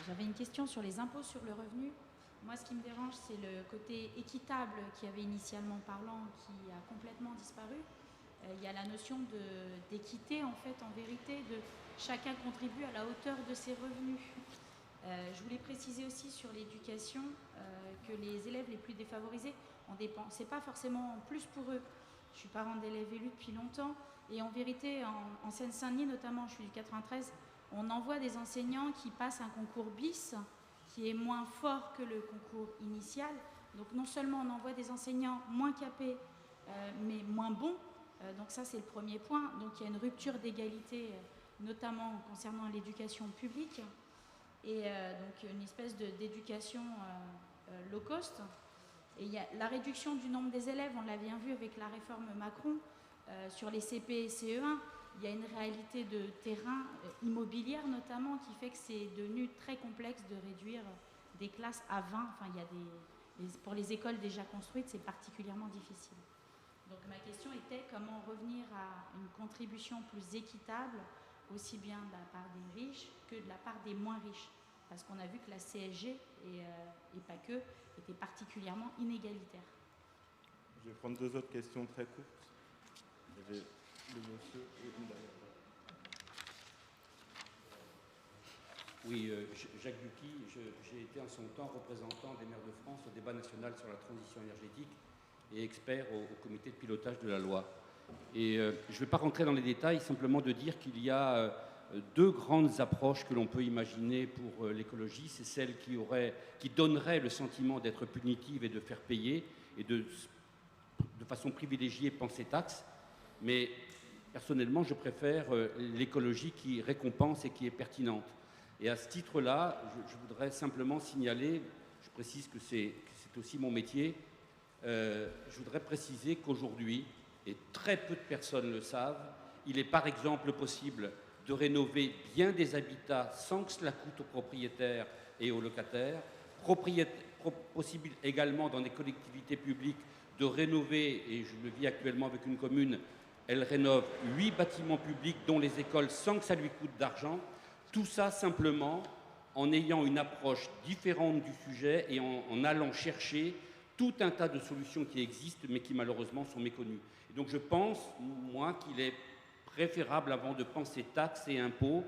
[SPEAKER 5] J'avais une question sur les impôts sur le revenu. Moi, ce qui me dérange, c'est le côté équitable qui avait initialement parlant, qui a complètement disparu. Il y a la notion d'équité, en fait, en vérité, de chacun contribue à la hauteur de ses revenus. Je voulais préciser aussi sur l'éducation que les élèves les plus défavorisés, c'est pas forcément plus pour eux. Je suis parent d'élèves élus depuis longtemps et en vérité, en Seine-Saint-Denis notamment, je suis du 93, on envoie des enseignants qui passent un concours bis qui est moins fort que le concours initial. Donc non seulement on envoie des enseignants moins capés, mais moins bons. Donc ça, c'est le premier point. Donc il y a une rupture d'égalité, notamment concernant l'éducation publique. Et donc une espèce d'éducation low cost. Et il y a la réduction du nombre des élèves, on l'a bien vu avec la réforme Macron, sur les CP et CE1. Il y a une réalité de terrain immobilière notamment qui fait que c'est devenu très complexe de réduire des classes à 20. Enfin, il y a pour les écoles déjà construites, c'est particulièrement difficile. Donc ma question était comment revenir à une contribution plus équitable, aussi bien de la part des riches que de la part des moins riches. Parce qu'on a vu que la CSG, et pas que, était particulièrement inégalitaire.
[SPEAKER 6] Je vais prendre 2 autres questions très courtes. Il y avait le monsieur et une derrière.
[SPEAKER 7] Oui, Jacques Bucky, j'ai été en son temps représentant des maires de France au débat national sur la transition énergétique et expert au comité de pilotage de la loi. Et je ne vais pas rentrer dans les détails, simplement de dire qu'il y a 2 grandes approches que l'on peut imaginer pour l'écologie. C'est celle qui donnerait le sentiment d'être punitive et de faire payer et de façon privilégiée penser taxes. Mais personnellement, je préfère l'écologie qui récompense et qui est pertinente. Et à ce titre-là, je voudrais simplement signaler, je précise que c'est aussi mon métier, je voudrais préciser qu'aujourd'hui, et très peu de personnes le savent, il est par exemple possible de rénover bien des habitats sans que cela coûte aux propriétaires et aux locataires. Possible également dans des collectivités publiques de rénover, et je le vis actuellement avec une commune, elle rénove 8 bâtiments publics dont les écoles sans que ça lui coûte d'argent. Tout ça simplement en ayant une approche différente du sujet et en allant chercher tout un tas de solutions qui existent mais qui malheureusement sont méconnues. Et donc je pense, moi, qu'il est préférable, avant de penser taxes et impôts,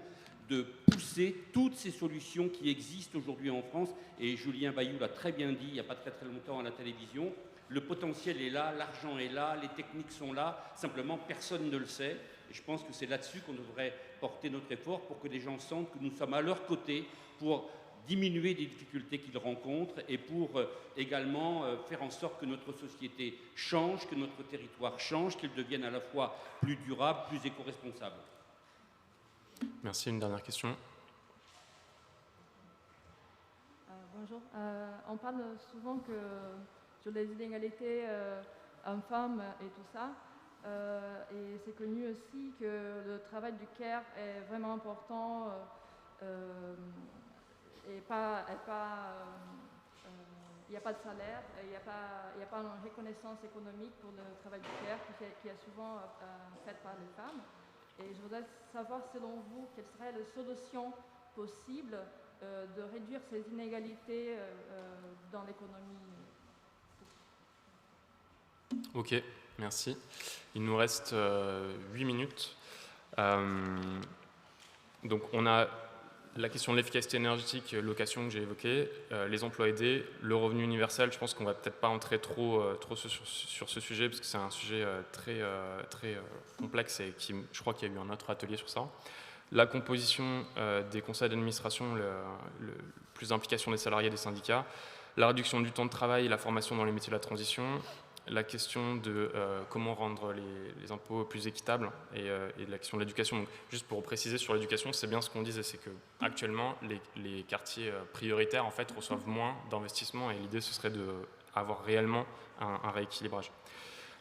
[SPEAKER 7] de pousser toutes ces solutions qui existent aujourd'hui en France. Et Julien Bayou l'a très bien dit il n'y a pas très longtemps à la télévision. Le potentiel est là, l'argent est là, les techniques sont là, simplement personne ne le sait. Et je pense que c'est là-dessus qu'on devrait porter notre effort pour que les gens sentent que nous sommes à leur côté pour diminuer les difficultés qu'ils rencontrent et pour également faire en sorte que notre société change, que notre territoire change, qu'il devienne à la fois plus durable, plus éco-responsable.
[SPEAKER 1] Merci. Une dernière question.
[SPEAKER 8] Bonjour. On parle souvent que sur les inégalités hommes-femmes et tout ça. Et c'est connu aussi que le travail du care est vraiment important et pas il n'y a pas de salaire, il n'y a pas une reconnaissance économique pour le travail du care qui est souvent fait par les femmes. Et je voudrais savoir, selon vous, quelle serait la solution possible de réduire ces inégalités dans l'économie.
[SPEAKER 1] Ok, merci. Il nous reste 8 minutes. Donc on a la question de l'efficacité énergétique, location que j'ai évoquée, les emplois aidés, le revenu universel. Je pense qu'on ne va peut-être pas entrer trop sur ce sujet parce que c'est un sujet très complexe et je crois qu'il y a eu un autre atelier sur ça. La composition des conseils d'administration, plus d'implication des salariés et des syndicats, la réduction du temps de travail et la formation dans les métiers de la transition, la question de comment rendre les impôts plus équitables et la question de l'éducation. Donc, juste pour préciser sur l'éducation, c'est bien ce qu'on disait, c'est qu'actuellement, les quartiers prioritaires en fait, reçoivent moins d'investissements et l'idée, ce serait d'avoir réellement un rééquilibrage.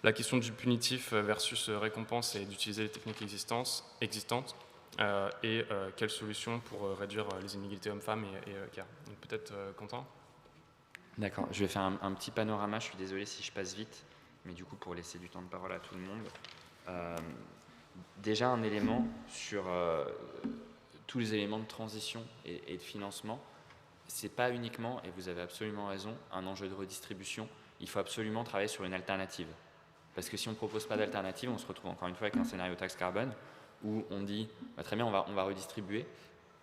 [SPEAKER 1] La question du punitif versus récompense et d'utiliser les techniques existantes et quelles solutions pour réduire les inégalités hommes-femmes et car. Donc peut-être Quentin.
[SPEAKER 2] D'accord, je vais faire un petit panorama, je suis désolé si je passe vite, mais du coup pour laisser du temps de parole à tout le monde. Déjà un élément sur tous les éléments de transition et de financement, c'est pas uniquement, et vous avez absolument raison, un enjeu de redistribution, il faut absolument travailler sur une alternative. Parce que si on ne propose pas d'alternative, on se retrouve encore une fois avec un scénario taxe carbone, où on dit, très bien, on va redistribuer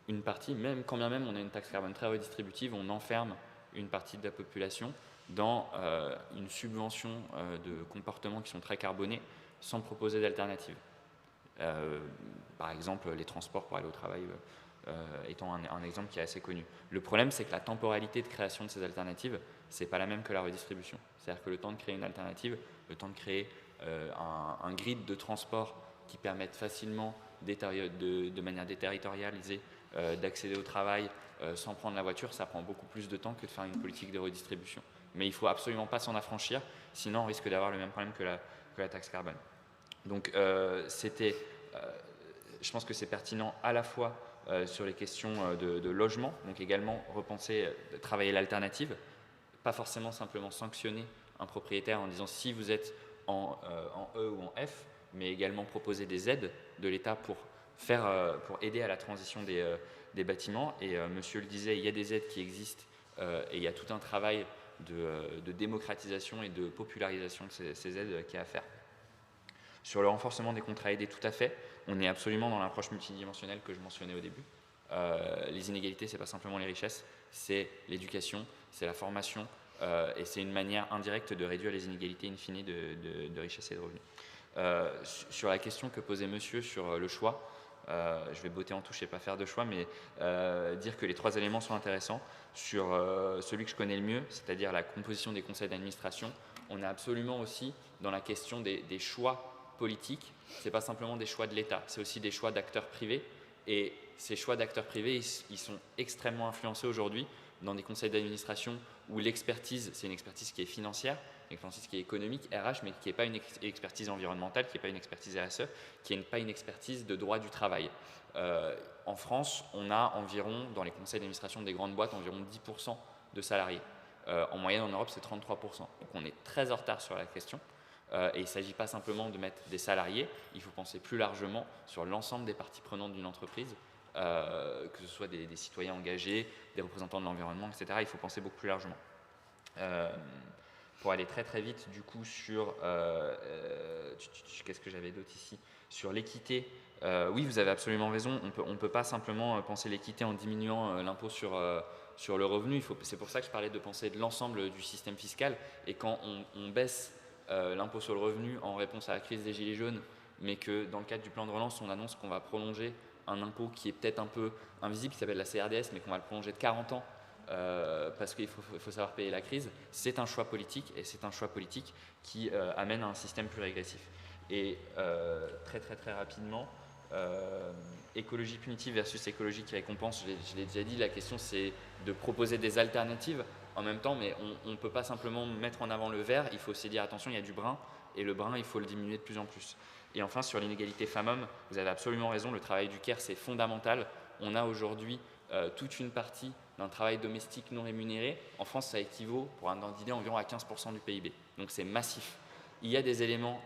[SPEAKER 2] une partie, même quand bien même on a une taxe carbone très redistributive, on enferme une partie de la population dans une subvention de comportements qui sont très carbonés sans proposer d'alternative. Par exemple, les transports pour aller au travail étant un exemple qui est assez connu. Le problème, c'est que la temporalité de création de ces alternatives, ce n'est pas la même que la redistribution. C'est-à-dire que le temps de créer une alternative, le temps de créer un grid de transport qui permette facilement, de manière déterritorialisée, d'accéder au travail sans prendre la voiture, ça prend beaucoup plus de temps que de faire une politique de redistribution. Mais il ne faut absolument pas s'en affranchir, sinon on risque d'avoir le même problème que la taxe carbone. Donc je pense que c'est pertinent à la fois sur les questions de logement, donc également repenser, travailler l'alternative, pas forcément simplement sanctionner un propriétaire en disant si vous êtes en E ou en F, mais également proposer des aides de l'État pour aider à la transition des bâtiments. Et monsieur le disait, il y a des aides qui existent et il y a tout un travail de démocratisation et de popularisation de ces aides qu'il y a à faire. Sur le renforcement des contrats aidés, tout à fait, on est absolument dans l'approche multidimensionnelle que je mentionnais au début. Les inégalités, ce n'est pas simplement les richesses, c'est l'éducation, c'est la formation et c'est une manière indirecte de réduire les inégalités in fine de richesse et de revenus. Sur la question que posait monsieur sur le choix, je vais botter en touche et pas faire de choix, mais dire que les 3 éléments sont intéressants. Sur celui que je connais le mieux, c'est-à-dire la composition des conseils d'administration, on est absolument aussi dans la question des choix politiques. Ce n'est pas simplement des choix de l'État, c'est aussi des choix d'acteurs privés. Et ces choix d'acteurs privés, ils sont extrêmement influencés aujourd'hui dans des conseils d'administration où l'expertise, c'est une expertise qui est financière, une expertise qui est économique, RH, mais qui n'est pas une expertise environnementale, qui n'est pas une expertise RSE, qui n'est pas une expertise de droit du travail. En France, on a environ, dans les conseils d'administration des grandes boîtes, environ 10% de salariés. En moyenne, en Europe, c'est 33%. Donc on est très en retard sur la question. Et il ne s'agit pas simplement de mettre des salariés, il faut penser plus largement sur l'ensemble des parties prenantes d'une entreprise, que ce soit des citoyens engagés, des représentants de l'environnement, etc. Il faut penser beaucoup plus largement. Pour aller très très vite du coup sur qu'est-ce que j'avais d'autre ici, sur l'équité, oui vous avez absolument raison, on ne peut pas simplement penser l'équité en diminuant l'impôt sur le revenu, c'est pour ça que je parlais de penser de l'ensemble du système fiscal, et quand on baisse l'impôt sur le revenu en réponse à la crise des Gilets jaunes, mais que dans le cadre du plan de relance on annonce qu'on va prolonger un impôt qui est peut-être un peu invisible, qui s'appelle la CRDS, mais qu'on va le prolonger de 40 ans, parce qu'il faut savoir payer la crise, c'est un choix politique, et c'est un choix politique qui amène à un système plus régressif. Et très très très rapidement, écologie punitive versus écologie qui récompense, je l'ai déjà dit, la question c'est de proposer des alternatives en même temps, mais on ne peut pas simplement mettre en avant le vert, il faut aussi dire attention, il y a du brun, et le brun il faut le diminuer de plus en plus. Et enfin sur l'inégalité femmes-hommes, vous avez absolument raison, le travail du CARE c'est fondamental. On a aujourd'hui toute une partie d'un travail domestique non rémunéré, en France, ça équivaut, pour un ordre d'idée, environ à 15% du PIB. Donc c'est massif. Il y a des éléments,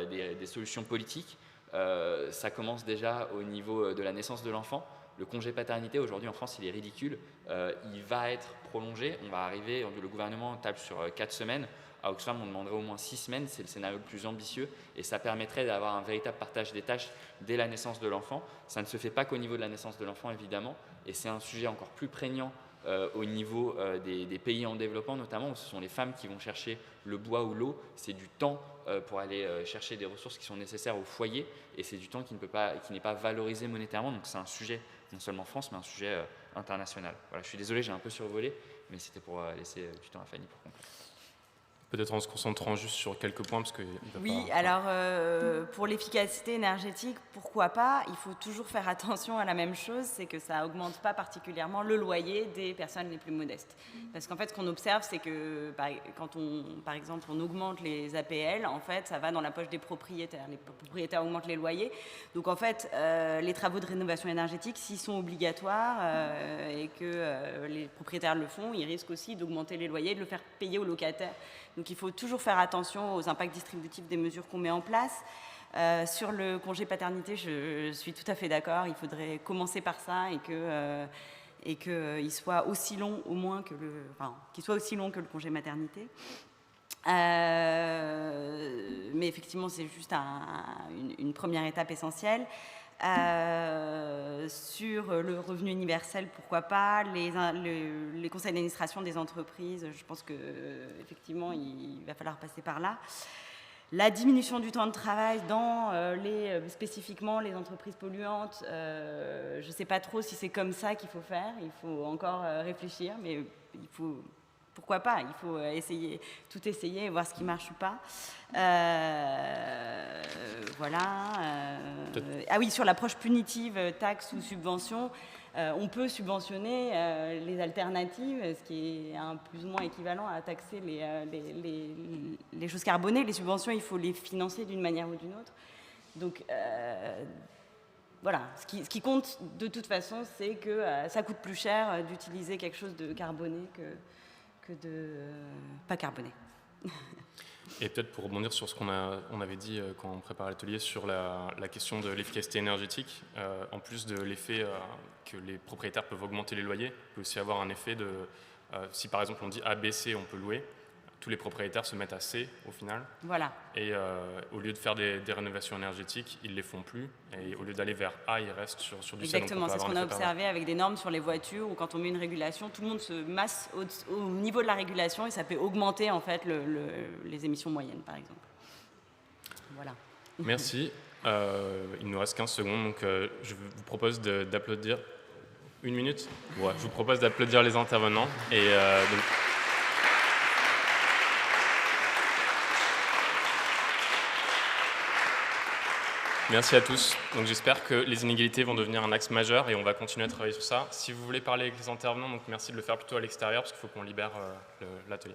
[SPEAKER 2] des solutions politiques. Ça commence déjà au niveau de la naissance de l'enfant. Le congé paternité, aujourd'hui en France, il est ridicule. Il va être prolongé. On va arriver, le gouvernement table sur 4 semaines. À Oxfam, on demanderait au moins 6 semaines. C'est le scénario le plus ambitieux. Et ça permettrait d'avoir un véritable partage des tâches dès la naissance de l'enfant. Ça ne se fait pas qu'au niveau de la naissance de l'enfant, évidemment. Et c'est un sujet encore plus prégnant au niveau des pays en développement, notamment, où ce sont les femmes qui vont chercher le bois ou l'eau. C'est du temps pour aller chercher des ressources qui sont nécessaires au foyer. Et c'est du temps qui n'est pas valorisé monétairement. Donc c'est un sujet non seulement France, mais un sujet international. Voilà, je suis désolé, j'ai un peu survolé, mais c'était pour laisser du temps à Fanny pour conclure.
[SPEAKER 1] Peut-être en se concentrant juste sur quelques points, parce que...
[SPEAKER 3] Oui, alors pour l'efficacité énergétique, pourquoi pas? Il faut toujours faire attention à la même chose, c'est que ça augmente pas particulièrement le loyer des personnes les plus modestes. Parce qu'en fait, ce qu'on observe, c'est que quand par exemple, on augmente les APL, en fait, ça va dans la poche des propriétaires. Les propriétaires augmentent les loyers. Donc en fait, les travaux de rénovation énergétique, s'ils sont obligatoires et que les propriétaires le font, ils risquent aussi d'augmenter les loyers et de le faire payer aux locataires. Donc il faut toujours faire attention aux impacts distributifs des mesures qu'on met en place. Sur le congé paternité, je suis tout à fait d'accord. Il faudrait commencer par ça et qu'il soit aussi long au moins que qu'il soit aussi long que le congé maternité. Mais effectivement, c'est juste une première étape essentielle. Sur le revenu universel, pourquoi pas, les conseils d'administration des entreprises, je pense qu'effectivement, il va falloir passer par là. La diminution du temps de travail dans spécifiquement les entreprises polluantes, je ne sais pas trop si c'est comme ça qu'il faut faire, il faut encore réfléchir, mais il faut... Pourquoi pas? Il faut tout essayer et voir ce qui marche ou pas. Voilà. Ah oui, sur l'approche punitive, taxe ou subvention, on peut subventionner les alternatives, ce qui est plus ou moins équivalent à taxer les choses carbonées. Les subventions, il faut les financer d'une manière ou d'une autre. Donc, voilà. Ce qui compte de toute façon, c'est que ça coûte plus cher d'utiliser quelque chose de carboné que de pas carboné.
[SPEAKER 1] Et peut-être pour rebondir sur ce qu'on avait dit quand on préparait l'atelier sur la question de l'efficacité énergétique, en plus de l'effet que les propriétaires peuvent augmenter les loyers, il peut aussi avoir un effet de, si par exemple on dit A, B, C, on peut louer, tous les propriétaires se mettent à C au final.
[SPEAKER 3] Voilà.
[SPEAKER 1] Et au lieu de faire des rénovations énergétiques, ils ne les font plus. Et au lieu d'aller vers A, ils restent sur du C.
[SPEAKER 3] Exactement, c'est ce qu'on a observé avec des normes sur les voitures, où quand on met une régulation, tout le monde se masse au niveau de la régulation et ça peut augmenter en fait les émissions moyennes, par exemple. Voilà.
[SPEAKER 1] Merci. Il nous reste 15 secondes, donc je vous propose d'applaudir. 1 minute. Ouais, je vous propose d'applaudir les intervenants. Et donc, merci à tous. Donc j'espère que les inégalités vont devenir un axe majeur et on va continuer à travailler sur ça. Si vous voulez parler avec les intervenants, donc merci de le faire plutôt à l'extérieur parce qu'il faut qu'on libère l'atelier.